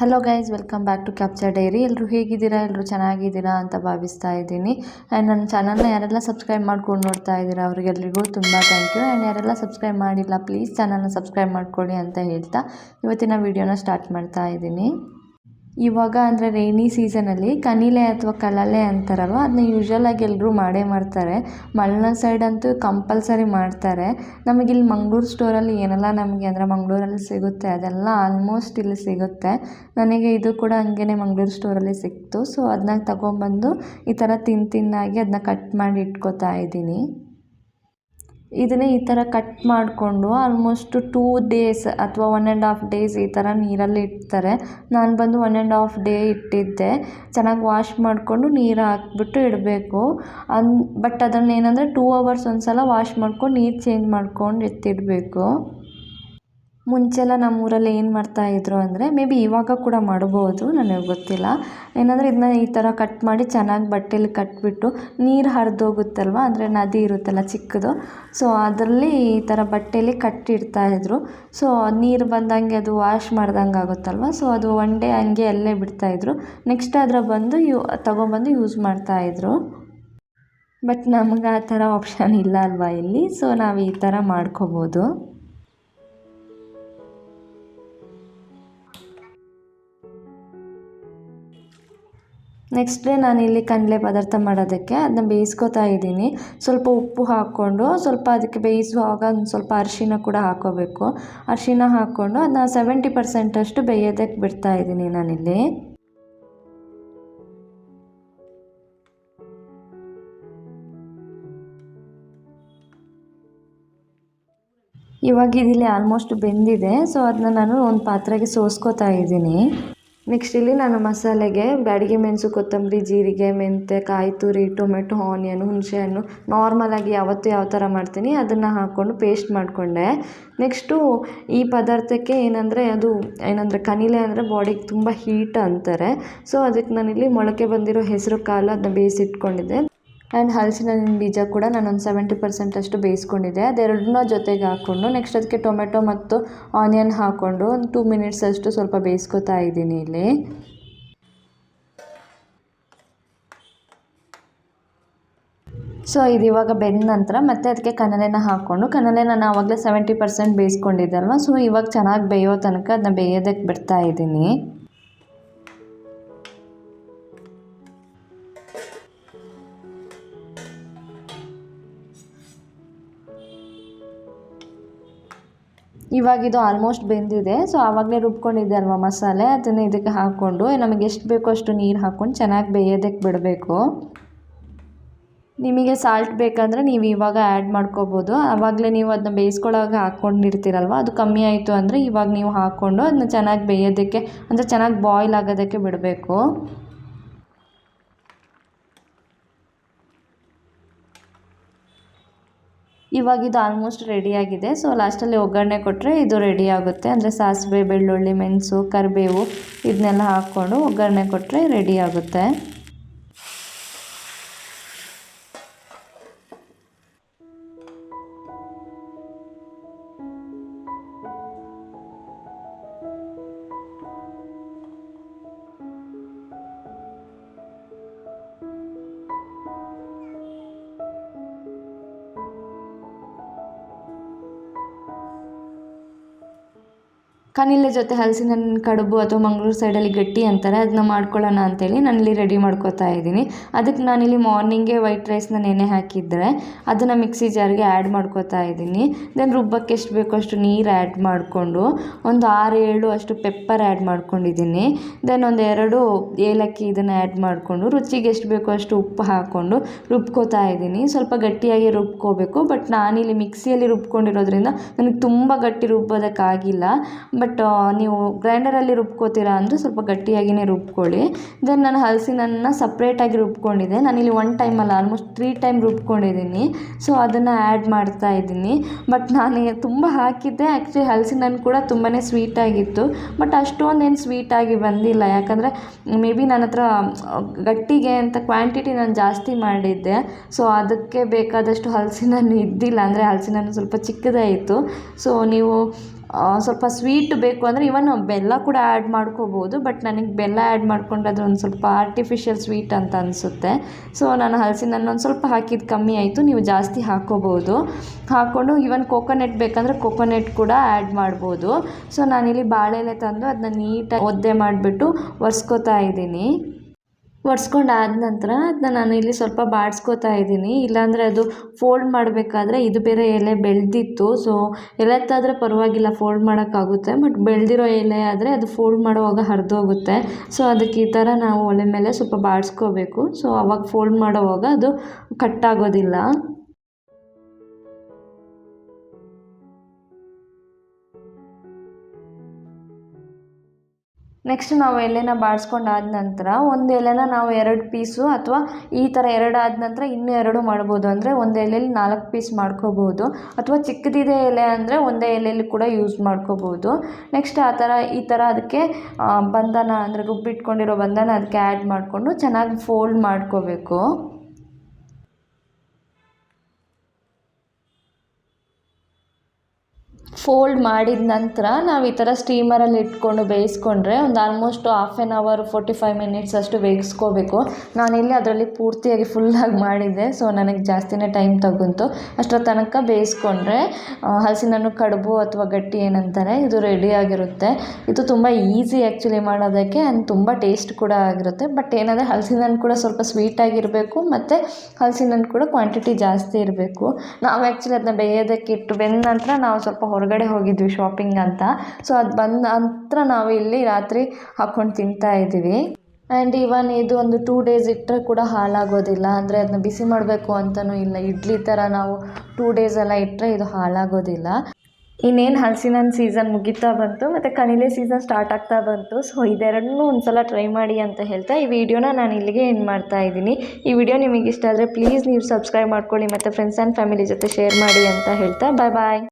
Hello guys, welcome back to capture diary. ಎಲ್ಲರೂ ಹೇಗಿದ್ದೀರಾ? ಎಲ್ಲರೂ ಚೆನ್ನಾಗಿದ್ದೀರಾ ಅಂತ ಭಾವಿಸ್ತಾ ಇದ್ದೀನಿ. ಆ್ಯಂಡ್ ನನ್ನ ಚಾನಲ್ನ ಯಾರೆಲ್ಲ ಸಬ್ಸ್ಕ್ರೈಬ್ ಮಾಡ್ಕೊಂಡು ನೋಡ್ತಾ ಇದ್ದೀರಾ ಅವರಿಗೆಲ್ಲರಿಗೂ ತುಂಬ ಥ್ಯಾಂಕ್ ಯು. ಆ್ಯಂಡ್ ಯಾರೆಲ್ಲ ಸಬ್ಸ್ಕ್ರೈಬ್ ಮಾಡಿಲ್ಲ ಪ್ಲೀಸ್ ಚಾನಲ್ನ ಸಬ್ಸ್ಕ್ರೈಬ್ ಮಾಡ್ಕೊಳ್ಳಿ ಅಂತ ಹೇಳ್ತಾ ಇವತ್ತಿನ ವೀಡಿಯೋನ ಸ್ಟಾರ್ಟ್ ಮಾಡ್ತಾ ಇದ್ದೀನಿ. ಇವಾಗ ಅಂದರೆ ರೈನಿ ಸೀಸನಲ್ಲಿ ಕನಿಲೆ ಅಥವಾ ಕಳಲೆ ಅಂತಾರಲ್ವ, ಅದನ್ನ ಯೂಶ್ವಲಾಗಿ ಎಲ್ಲರೂ ಮಾಡೇ ಮಾಡ್ತಾರೆ. ಮಲೆನಾಡು ಸೈಡ್ ಅಂತೂ ಕಂಪಲ್ಸರಿ ಮಾಡ್ತಾರೆ. ನಮಗಿಲ್ಲಿ ಮಂಗಳೂರು ಸ್ಟೋರಲ್ಲಿ ಏನೆಲ್ಲ ನಮಗೆ ಅಂದರೆ ಮಂಗಳೂರಲ್ಲಿ ಸಿಗುತ್ತೆ ಅದೆಲ್ಲ ಆಲ್ಮೋಸ್ಟ್ ಇಲ್ಲಿ ಸಿಗುತ್ತೆ. ನನಗೆ ಇದು ಕೂಡ ಹಂಗೇ ಮಂಗಳೂರು ಸ್ಟೋರಲ್ಲಿ ಸಿಕ್ತು. ಸೊ ಅದನ್ನ ತಗೊಂಬಂದು ಈ ಥರ ತಿನ್ನಾಗಿ ಅದನ್ನ ಕಟ್ ಮಾಡಿ ಇಟ್ಕೋತಾ ಇದ್ದೀನಿ. ಇದನ್ನೇ ಈ ಥರ ಕಟ್ ಮಾಡಿಕೊಂಡು ಆಲ್ಮೋಸ್ಟ್ 2 ಡೇಸ್ ಅಥವಾ 1.5 ಡೇಸ್ ಈ ಥರ ನೀರಲ್ಲಿ ಇಡ್ತಾರೆ. ನಾನು ಬಂದು 1.5 ಡೇ ಇಟ್ಟಿದ್ದೆ. ಚೆನ್ನಾಗಿ ವಾಶ್ ಮಾಡಿಕೊಂಡು ನೀರು ಹಾಕ್ಬಿಟ್ಟು ಇಡಬೇಕು. ಬಟ್ ಅದನ್ನೇನೆಂದರೆ 2 ಅವರ್ಸ್ ಒಂದು ಸಲ ವಾಶ್ ಮಾಡ್ಕೊಂಡು ನೀರು ಚೇಂಜ್ ಮಾಡ್ಕೊಂಡು ಎತ್ತಿಡಬೇಕು. ಮುಂಚೆಲ್ಲ ನಮ್ಮೂರಲ್ಲಿ ಏನು ಮಾಡ್ತಾಯಿದ್ರು ಅಂದರೆ, ಮೇ ಬಿ ಇವಾಗ ಕೂಡ ಮಾಡ್ಬೋದು, ನನಗೆ ಗೊತ್ತಿಲ್ಲ. ಏನಂದರೆ ಇದನ್ನ ಈ ಥರ ಕಟ್ ಮಾಡಿ ಚೆನ್ನಾಗಿ ಬಟ್ಟೆಲಿ ಕಟ್ಬಿಟ್ಟು ನೀರು ಹರಿದೋಗುತ್ತಲ್ವ, ಅಂದರೆ ನದಿ ಇರುತ್ತಲ್ಲ ಚಿಕ್ಕದು, ಸೊ ಅದರಲ್ಲಿ ಈ ಥರ ಬಟ್ಟೆಲಿ ಕಟ್ಟಿಡ್ತಾಯಿದ್ರು. ಸೊ ನೀರು ಬಂದಂಗೆ ಅದು ವಾಶ್ ಮಾಡ್ದಂಗೆ ಆಗುತ್ತಲ್ವ, ಸೊ ಅದು 1 ಡೇ ಹಂಗೆ ಅಲ್ಲೇ ಬಿಡ್ತಾಯಿದ್ರು. ನೆಕ್ಸ್ಟ್ ಅದರ ಬಂದು ತಗೊಂಬಂದು ಯೂಸ್ ಮಾಡ್ತಾಯಿದ್ರು. ಬಟ್ ನಮ್ಗೆ ಆ ಥರ ಆಪ್ಷನ್ ಇಲ್ಲ ಅಲ್ವಾ ಇಲ್ಲಿ, ಸೊ ನಾವು ಈ ಥರ ಮಾಡ್ಕೋಬೋದು. ನೆಕ್ಸ್ಟ್ ಡೇ ನಾನಿಲ್ಲಿ ಕಡಲೆ ಪದಾರ್ಥ ಮಾಡೋದಕ್ಕೆ ಅದನ್ನ ಬೇಯಿಸ್ಕೊತಾ ಇದ್ದೀನಿ. ಸ್ವಲ್ಪ ಉಪ್ಪು ಹಾಕ್ಕೊಂಡು ಸ್ವಲ್ಪ ಅದಕ್ಕೆ ಬೇಯಿಸುವಾಗ ಒಂದು ಸ್ವಲ್ಪ ಅರಿಶಿನ ಕೂಡ ಹಾಕ್ಕೋಬೇಕು. ಅರಿಶಿನ ಹಾಕ್ಕೊಂಡು ಅದನ್ನ 70% ಅಷ್ಟು ಬೇಯೋದಕ್ಕೆ ಬಿಡ್ತಾ ಇದ್ದೀನಿ ನಾನಿಲ್ಲಿ. ಇವಾಗ ಇದಿಲ್ಲಿ ಆಲ್ಮೋಸ್ಟ್ ಬೆಂದಿದೆ. ಸೊ ಅದನ್ನ ನಾನು ಒಂದು ಪಾತ್ರೆಗೆ ಸೋಸ್ಕೋತಾ ಇದ್ದೀನಿ. ನೆಕ್ಸ್ಟ್ ಇಲ್ಲಿ ನಾನು ಮಸಾಲೆಗೆ ಬ್ಯಾಡಗಿ ಮೆಣಸು, ಕೊತ್ತಂಬರಿ, ಜೀರಿಗೆ, ಮೆಂತ್ಯ, ಕಾಯಿ ತುರಿ, ಟೊಮೆಟೊ, ಆನಿಯನ್, ಹುಣಸೆಹಣ್ಣು ನಾರ್ಮಲಾಗಿ ಯಾವತ್ತೂ ಯಾವ ಥರ ಮಾಡ್ತೀನಿ ಅದನ್ನು ಹಾಕ್ಕೊಂಡು ಪೇಸ್ಟ್ ಮಾಡಿಕೊಂಡೆ. ನೆಕ್ಸ್ಟು ಈ ಪದಾರ್ಥಕ್ಕೆ ಏನಂದರೆ ಕನಿಲೆ ಅಂದರೆ ಬಾಡಿಗೆ ತುಂಬ ಹೀಟ್ ಅಂತಾರೆ. ಸೊ ಅದಕ್ಕೆ ನಾನಿಲ್ಲಿ ಮೊಳಕೆ ಬಂದಿರೋ ಹೆಸರು ಕಾಳು ಅದನ್ನ ಬೇಯಿಸಿಟ್ಕೊಂಡಿದ್ದೆ. ಆ್ಯಂಡ್ ಹಲಸಿನ ಹಣ್ಣಿನ ಬೀಜ ಕೂಡ ನಾನೊಂದು 70% ಅಷ್ಟು ಬೇಯಿಸ್ಕೊಂಡಿದ್ದೆ. ಅದೆರಡನ್ನ ಜೊತೆಗೆ ಹಾಕ್ಕೊಂಡು ನೆಕ್ಸ್ಟ್ ಅದಕ್ಕೆ ಟೊಮೆಟೊ ಮತ್ತು ಆನಿಯನ್ ಹಾಕ್ಕೊಂಡು ಒಂದು 2 ಮಿನಿಟ್ಸ್ ಅಷ್ಟು ಸ್ವಲ್ಪ ಬೇಯಿಸ್ಕೊತಾ ಇದ್ದೀನಿ ಇಲ್ಲಿ. ಸೊ ಇದು ಇವಾಗ ಬೆಂದ ನಂತರ ಮತ್ತೆ ಅದಕ್ಕೆ ಕನಲೆನ ಹಾಕ್ಕೊಂಡು, ಕನಲೆ ನಾನು ಆವಾಗಲೇ 70% ಬೇಯಿಸ್ಕೊಂಡಿದ್ದೆ ಅಲ್ವ, ಸೊ ಇವಾಗ ಚೆನ್ನಾಗಿ ಬೇಯೋ ತನಕ ಅದನ್ನ ಬೇಯೋದಕ್ಕೆ ಬಿಡ್ತಾ ಇದ್ದೀನಿ. ಇವಾಗ ಇದು ಆಲ್ಮೋಸ್ಟ್ ಬೆಂದಿದೆ. ಸೊ ಆವಾಗಲೇ ರುಬ್ಕೊಂಡಿದ್ದೆ ಅಲ್ವ ಮಸಾಲೆ, ಅದನ್ನು ಇದಕ್ಕೆ ಹಾಕ್ಕೊಂಡು ನಮಗೆ ಎಷ್ಟು ಬೇಕೋ ಅಷ್ಟು ನೀರು ಹಾಕ್ಕೊಂಡು ಚೆನ್ನಾಗಿ ಬೇಯೋದಕ್ಕೆ ಬಿಡಬೇಕು. ನಿಮಗೆ ಸಾಲ್ಟ್ ಬೇಕಂದರೆ ನೀವು ಇವಾಗ ಆ್ಯಡ್ ಮಾಡ್ಕೋಬೋದು. ಆವಾಗಲೇ ನೀವು ಅದನ್ನ ಬೇಯಿಸ್ಕೊಳ್ಳೋವಾಗ ಹಾಕ್ಕೊಂಡಿರ್ತೀರಲ್ವ, ಅದು ಕಮ್ಮಿ ಆಯಿತು ಅಂದರೆ ಇವಾಗ ನೀವು ಹಾಕ್ಕೊಂಡು ಅದನ್ನ ಚೆನ್ನಾಗಿ ಬೇಯೋದಕ್ಕೆ ಅಂದರೆ ಚೆನ್ನಾಗಿ ಬಾಯ್ಲ್ ಆಗೋದಕ್ಕೆ ಬಿಡಬೇಕು. ಇವಾಗ ಇದು ಆಲ್ಮೋಸ್ಟ್ ರೆಡಿಯಾಗಿದೆ. ಸೊ ಲಾಸ್ಟಲ್ಲಿ ಒಗ್ಗರಣೆ ಕೊಟ್ಟರೆ ಇದು ರೆಡಿ ಆಗುತ್ತೆ. ಅಂದರೆ ಸಾಸಿವೆ, ಬೆಳ್ಳುಳ್ಳಿ, ಮೆಣಸು, ಕರಿಬೇವು ಇದನ್ನೆಲ್ಲ ಹಾಕ್ಕೊಂಡು ಒಗ್ಗರಣೆ ಕೊಟ್ಟರೆ ರೆಡಿ ಆಗುತ್ತೆ. ಕನಿಲೆ ಜೊತೆ ಹಲಸಿನ ಹಣ್ಣಿನ ಕಡುಬು ಅಥವಾ ಮಂಗಳೂರು ಸೈಡಲ್ಲಿ ಗಟ್ಟಿ ಅಂತಾರೆ, ಅದನ್ನ ಮಾಡ್ಕೊಳ್ಳೋಣ ಅಂತೇಳಿ ನಾನಿಲ್ಲಿ ರೆಡಿ ಮಾಡ್ಕೋತಾ ಇದ್ದೀನಿ. ಅದಕ್ಕೆ ನಾನಿಲ್ಲಿ ಮಾರ್ನಿಂಗೇ ವೈಟ್ ರೈಸ್ನ ನೆನೆ ಹಾಕಿದ್ರೆ ಅದನ್ನು ಮಿಕ್ಸಿ ಜಾರ್ಗೆ ಆ್ಯಡ್ ಮಾಡ್ಕೋತಾ ಇದ್ದೀನಿ. ದೆನ್ ರುಬ್ಬಕ್ಕೆ ಎಷ್ಟು ಬೇಕೋ ಅಷ್ಟು ನೀರು ಆ್ಯಡ್ ಮಾಡಿಕೊಂಡು ಒಂದು 6-7 ಅಷ್ಟು ಪೆಪ್ಪರ್ ಆ್ಯಡ್ ಮಾಡ್ಕೊಂಡಿದ್ದೀನಿ. ದೆನ್ 1-2 ಏಲಕ್ಕಿ ಇದನ್ನು ಆ್ಯಡ್ ಮಾಡಿಕೊಂಡು ರುಚಿಗೆ ಎಷ್ಟು ಬೇಕೋ ಅಷ್ಟು ಉಪ್ಪು ಹಾಕ್ಕೊಂಡು ರುಬ್ಕೋತಾ ಇದ್ದೀನಿ. ಸ್ವಲ್ಪ ಗಟ್ಟಿಯಾಗಿ ರುಬ್ಕೋಬೇಕು. ಬಟ್ ನಾನಿಲ್ಲಿ ಮಿಕ್ಸಿಯಲ್ಲಿ ರುಬ್ಕೊಂಡಿರೋದ್ರಿಂದ ನನಗೆ ತುಂಬ ಗಟ್ಟಿ ರುಬ್ಬೋದಕ್ಕಾಗಿಲ್ಲ. ಬಟ್ ನೀವು ಗ್ರೈಂಡರಲ್ಲಿ ರುಬ್ಕೋತೀರಾ ಅಂದರೆ ಸ್ವಲ್ಪ ಗಟ್ಟಿಯಾಗಿಯೇ ರುಬ್ಕೊಳ್ಳಿ. ದೆನ್ ನಾನು ಹಲಸಿನನ್ನು ಸಪ್ರೇಟಾಗಿ ರುಬ್ಕೊಂಡಿದ್ದೆ. ನಾನಿಲ್ಲಿ 1 ಟೈಮಲ್ಲ ಆಲ್ಮೋಸ್ಟ್ 3 ಟೈಮ್ ರುಬ್ಕೊಂಡಿದ್ದೀನಿ. ಸೊ ಅದನ್ನು ಆ್ಯಡ್ ಮಾಡ್ತಾ ಇದ್ದೀನಿ. ಬಟ್ ನಾನು ತುಂಬ ಹಾಕಿದ್ದೆ. ಆ್ಯಕ್ಚುಲಿ ಹಲಸಿನ ಹಣ್ಣು ಕೂಡ ತುಂಬಾ ಸ್ವೀಟಾಗಿತ್ತು. ಬಟ್ ಅಷ್ಟೊಂದೇನು ಸ್ವೀಟಾಗಿ ಬಂದಿಲ್ಲ. ಯಾಕಂದರೆ ಮೇ ಬಿ ನನ್ನ ಹತ್ರ ಗಟ್ಟಿಗೆ ಅಂತ ಕ್ವಾಂಟಿಟಿ ನಾನು ಜಾಸ್ತಿ ಮಾಡಿದ್ದೆ. ಸೊ ಅದಕ್ಕೆ ಬೇಕಾದಷ್ಟು ಹಲಸಿನ ಹಣ್ಣು ಇದ್ದಿಲ್ಲ. ಅಂದರೆ ಹಲಸಿನ ಹಣ್ಣು ಸ್ವಲ್ಪ ಚಿಕ್ಕದೇ ಇತ್ತು. ಸೊ ನೀವು ಸ್ವಲ್ಪ ಸ್ವೀಟ್ ಬೇಕು ಅಂದರೆ ಇವನ್ ಬೆಲ್ಲ ಕೂಡ ಆ್ಯಡ್ ಮಾಡ್ಕೋಬೋದು. ಬಟ್ ನನಗೆ ಬೆಲ್ಲ ಆ್ಯಡ್ ಮಾಡ್ಕೊಂಡ್ರೆ ಅದು ಒಂದು ಸ್ವಲ್ಪ ಆರ್ಟಿಫಿಷಿಯಲ್ ಸ್ವೀಟ್ ಅಂತ ಅನಿಸುತ್ತೆ. ಸೊ ನಾನು ಹಲಸಿನ ಹಣ್ಣು ಒಂದು ಸ್ವಲ್ಪ ಹಾಕಿದ್ದು ಕಮ್ಮಿ ಆಯಿತು, ನೀವು ಜಾಸ್ತಿ ಹಾಕ್ಕೋಬೋದು. ಹಾಕ್ಕೊಂಡು ಇವನ್ ಕೋಕೋನಟ್ ಬೇಕಂದರೆ ಕೋಕೋನಟ್ ಕೂಡ ಆ್ಯಡ್ ಮಾಡ್ಬೋದು. ಸೊ ನಾನಿಲ್ಲಿ ಬಾಳೆಲೆ ತಂದು ಅದನ್ನ ನೀಟಾಗಿ ಒದ್ದೆ ಮಾಡಿಬಿಟ್ಟು ಒರೆಸ್ಕೋತಾ ಇದ್ದೀನಿ. ಒರೆಸ್ಕೊಂಡಾದ ನಂತರ ಅದನ್ನ ನಾನು ಇಲ್ಲಿ ಸ್ವಲ್ಪ ಬಾಡಿಸ್ಕೋತಾ ಇದ್ದೀನಿ. ಇಲ್ಲಾಂದರೆ ಅದು ಫೋಲ್ಡ್ ಮಾಡಬೇಕಾದ್ರೆ ಇದು ಬೇರೆ ಎಲೆ ಬೆಳೆದಿತ್ತು. ಸೊ ಎಲೆತ್ತಾದರೆ ಪರವಾಗಿಲ್ಲ, ಫೋಲ್ಡ್ ಮಾಡೋಕ್ಕಾಗುತ್ತೆ. ಬಟ್ ಬೆಳೆದಿರೋ ಎಲೆ ಆದರೆ ಅದು ಫೋಲ್ಡ್ ಮಾಡುವಾಗ ಹರಿದೋಗುತ್ತೆ. ಸೊ ಅದಕ್ಕೆ ಈ ಥರ ನಾವು ಒಲೆ ಮೇಲೆ ಸ್ವಲ್ಪ ಬಾಡಿಸ್ಕೋಬೇಕು. ಸೊ ಅವಾಗ ಫೋಲ್ಡ್ ಮಾಡೋವಾಗ ಅದು ಕಟ್ಟಾಗೋದಿಲ್ಲ. ನೆಕ್ಸ್ಟ್ ನಾವು ಎಲೆನ ಬಾಡಿಸ್ಕೊಂಡಾದ ನಂತರ ಒಂದು ಎಲೆನ ನಾವು 2 ಪೀಸು ಅಥವಾ ಈ ಥರ 2 ಆದ ನಂತರ ಇನ್ನೂ 2 ಮಾಡ್ಬೋದು. ಅಂದರೆ ಒಂದು ಎಲೆಯಲ್ಲಿ 4 ಪೀಸ್ ಮಾಡ್ಕೋಬೋದು, ಅಥವಾ ಚಿಕ್ಕದಿದೆ ಎಲೆ ಅಂದರೆ ಒಂದೇ ಎಲೆಯಲ್ಲಿ ಕೂಡ ಯೂಸ್ ಮಾಡ್ಕೋಬೋದು. ನೆಕ್ಸ್ಟ್ ಈ ಥರ ಅದಕ್ಕೆ ಬಂಧನ ಅಂದರೆ ರುಬ್ಬಿಟ್ಕೊಂಡಿರೋ ಬಂಧನ ಅದಕ್ಕೆ ಆ್ಯಡ್ ಮಾಡಿಕೊಂಡು ಚೆನ್ನಾಗಿ ಫೋಲ್ಡ್ ಮಾಡ್ಕೋಬೇಕು. ಫೋಲ್ಡ್ ಮಾಡಿದ ನಂತರ ನಾವು ಈ ಥರ ಸ್ಟೀಮರಲ್ಲಿ ಇಟ್ಕೊಂಡು ಬೇಯಿಸ್ಕೊಂಡ್ರೆ ಒಂದು ಆಲ್ಮೋಸ್ಟ್ 1/2 ಅವರ್ 45 ಮಿನಿಟ್ಸ್ ಅಷ್ಟು ಬೇಯಿಸ್ಕೋಬೇಕು. ನಾನಿಲ್ಲಿ ಅದರಲ್ಲಿ ಪೂರ್ತಿಯಾಗಿ ಫುಲ್ಲಾಗಿ ಮಾಡಿದ್ದೆ. ಸೊ ನನಗೆ ಜಾಸ್ತಿನೇ ಟೈಮ್ ತಗೊಂತು. ಅಷ್ಟರ ತನಕ ಬೇಯಿಸ್ಕೊಂಡ್ರೆ ಹಲಸಿನ ಹಣ್ಣು ಕಡುಬು ಅಥವಾ ಗಟ್ಟಿ ಏನಂತಾರೆ ಇದು ರೆಡಿಯಾಗಿರುತ್ತೆ. ಇದು ತುಂಬ ಈಸಿ ಆ್ಯಕ್ಚುಲಿ ಮಾಡೋದಕ್ಕೆ ಆ್ಯಂಡ್ ತುಂಬ ಟೇಸ್ಟ್ ಕೂಡ ಆಗಿರುತ್ತೆ. ಬಟ್ ಏನಂದರೆ ಹಲಸಿನ ಹಣ್ಣು ಕೂಡ ಸ್ವಲ್ಪ ಸ್ವೀಟಾಗಿರಬೇಕು ಮತ್ತು ಹಲಸಿನ ಹಣ್ಣು ಕೂಡ ಕ್ವಾಂಟಿಟಿ ಜಾಸ್ತಿ ಇರಬೇಕು. ನಾವು ಆ್ಯಕ್ಚುಲಿ ಅದನ್ನ ಬೇಯೋದಕ್ಕೆ ಇಟ್ಟು ಬೆಂದ ನಂತರ ನಾವು ಸ್ವಲ್ಪ ಹೊರಗಡೆ ಹೋಗಿದ್ವಿ ಶಾಪಿಂಗ್ ಅಂತ. ಸೊ ಅದು ಬಂದ ನಂತರ ನಾವು ಇಲ್ಲಿ ರಾತ್ರಿ ಹಾಕ್ಕೊಂಡು ತಿಂತಾ ಇದ್ದೀವಿ. ಆ್ಯಂಡ್ ಇವನ್ ಇದು ಒಂದು 2 ಡೇಸ್ ಇಟ್ಟರೆ ಕೂಡ ಹಾಳಾಗೋದಿಲ್ಲ. ಅಂದರೆ ಅದನ್ನ ಬಿಸಿ ಮಾಡಬೇಕು ಅಂತಲೂ ಇಲ್ಲ. ಇಡ್ಲಿ ಥರ ನಾವು 2 ಡೇಸ್ ಎಲ್ಲ ಇಟ್ಟರೆ ಇದು ಹಾಳಾಗೋದಿಲ್ಲ. ಇನ್ನೇನು ಹಲಸಿನ ಹಣ್ಣು ಸೀಸನ್ ಮುಗಿತಾ ಬಂತು ಮತ್ತು ಕಣಿಲೆ ಸೀಸನ್ ಸ್ಟಾರ್ಟ್ ಆಗ್ತಾ ಬಂತು. ಸೊ ಇದೆರಡನ್ನೂ ಒಂದು ಸಲ ಟ್ರೈ ಮಾಡಿ ಅಂತ ಹೇಳ್ತಾ ಈ ವಿಡಿಯೋನ ನಾನು ಇಲ್ಲಿಗೆ ಎಂಡ್ ಮಾಡ್ತಾ ಇದ್ದೀನಿ. ಈ ವಿಡಿಯೋ ನಿಮಗೆ ಇಷ್ಟ ಆದರೆ ಪ್ಲೀಸ್ ನೀವು ಸಬ್ಸ್ಕ್ರೈಬ್ ಮಾಡ್ಕೊಳ್ಳಿ ಮತ್ತು ಫ್ರೆಂಡ್ಸ್ ಆ್ಯಂಡ್ ಫ್ಯಾಮಿಲಿ ಜೊತೆ ಶೇರ್ ಮಾಡಿ ಅಂತ ಹೇಳ್ತಾ ಬಾಯ್.